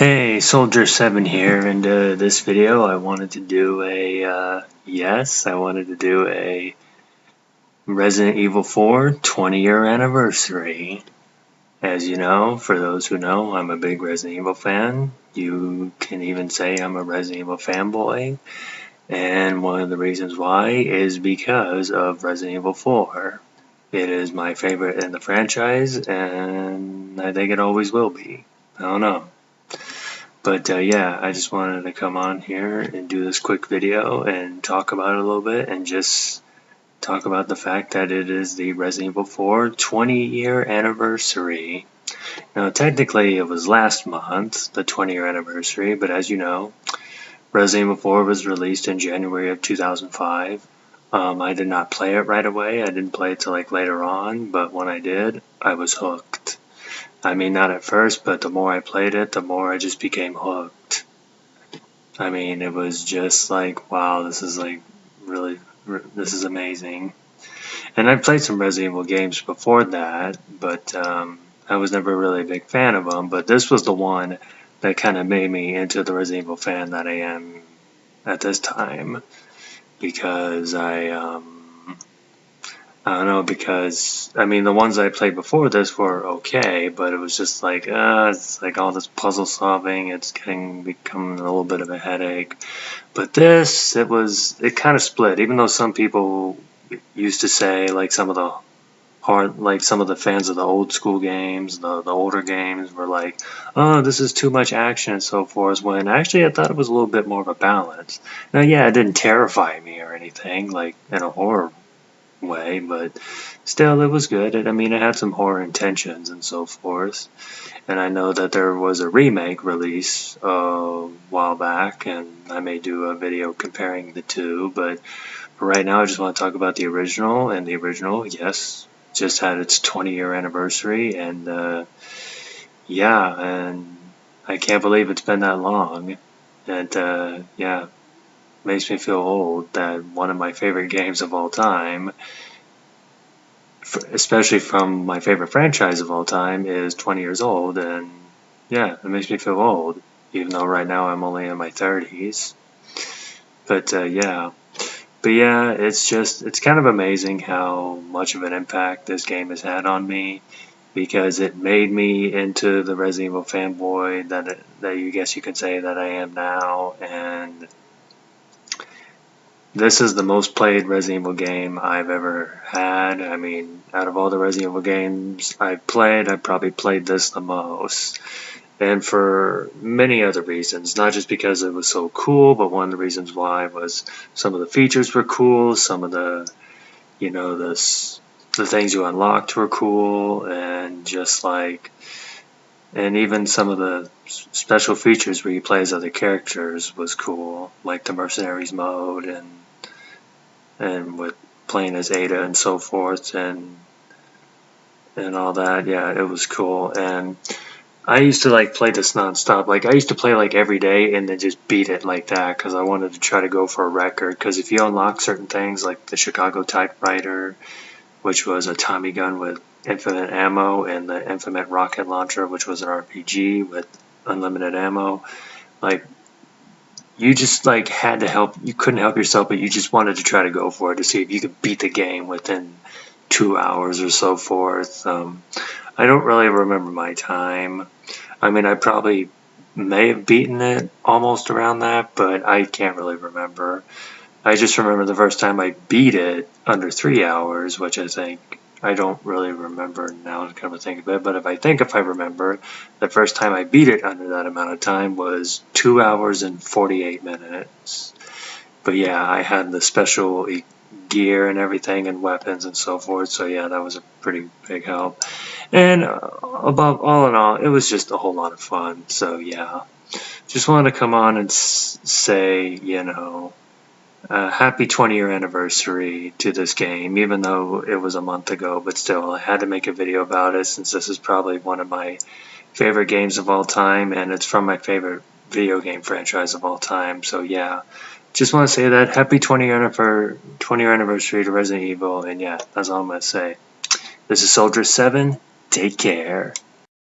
Hey, Soldier 7 here. In this video I wanted to do a Resident Evil 4 20-year anniversary. As you know, for those who know, I'm a big Resident Evil fan. You can even say I'm a Resident Evil fanboy. And one of the reasons why is because of Resident Evil 4. It is my favorite in the franchise, and I think it always will be. I don't know. But yeah, I just wanted to come on here and do this quick video and talk about it a little bit and just talk about the fact that it is the Resident Evil 4 20-year anniversary. Now, technically it was last month, the 20-year anniversary, but as you know, Resident Evil 4 was released in January of 2005. I did not play it right away. I didn't play it till like later on, but when I did, I was hooked. I mean, not at first, but the more I played it, the more I just became hooked. I mean, it was just like, wow, this is like really, this is amazing. And I've played some Resident Evil games before that, but I was never really a big fan of them. But this was the one that kind of made me into the Resident Evil fan that I am at this time, because I don't know, because, I mean, the ones I played before this were okay, but it was just like, it's like all this puzzle solving, it's becoming a little bit of a headache. But this, it kind of split, even though some people used to say, like some of the fans of the old school games, the older games were like, oh, this is too much action and so forth, when actually I thought it was a little bit more of a balance. Now, yeah, it didn't terrify me or anything, like in a horror way, but still it was good. I mean, it had some horror intentions and so forth. And I know that there was a remake release a while back, and I may do a video comparing the two, but for right now I just want to talk about the original. And the original, yes, just had its 20-year anniversary, and yeah, and I can't believe it's been that long. And yeah, makes me feel old that one of my favorite games of all time, especially from my favorite franchise of all time, is 20 years old. And yeah, it makes me feel old, even though right now I'm only in my 30s. But yeah, it's kind of amazing how much of an impact this game has had on me, because it made me into the Resident Evil fanboy that you guess you could say that I am now. And this is the most played Resident Evil game I've ever had. I mean, out of all the Resident Evil games I've played, I probably played this the most. And for many other reasons, not just because it was so cool, but one of the reasons why was some of the features were cool, some of the, you know, the things you unlocked were cool, and just like, and even some of the special features where you play as other characters was cool, like the Mercenaries mode, and with playing as Ada and so forth, and all that. Yeah, it was cool. And I used to like play this nonstop. Like, I used to play like every day and then just beat it like that, because I wanted to try to go for a record. Because if you unlock certain things like the Chicago typewriter, which was a Tommy gun with infinite ammo, and the infinite rocket launcher, which was an RPG with unlimited ammo, like, you just like had to help. You couldn't help yourself, but you just wanted to try to go for it to see if you could beat the game within 2 hours or so forth. I don't really remember my time. I mean, I probably may have beaten it almost around that, but I can't really remember. I just remember the first time I beat it under 3 hours, which I don't really remember now to come to think of it, but if I remember, the first time I beat it under that amount of time was 2 hours and 48 minutes. But yeah, I had the special gear and everything and weapons and so forth, so yeah, that was a pretty big help. And above all in all, it was just a whole lot of fun. So yeah, just wanted to come on and say, you know, happy 20-year anniversary to this game, even though it was a month ago, but still, I had to make a video about it since this is probably one of my favorite games of all time, and it's from my favorite video game franchise of all time. So yeah, just want to say that happy 20-year anniversary to Resident Evil, and yeah, that's all I'm going to say. This is Soldier 7. Take care.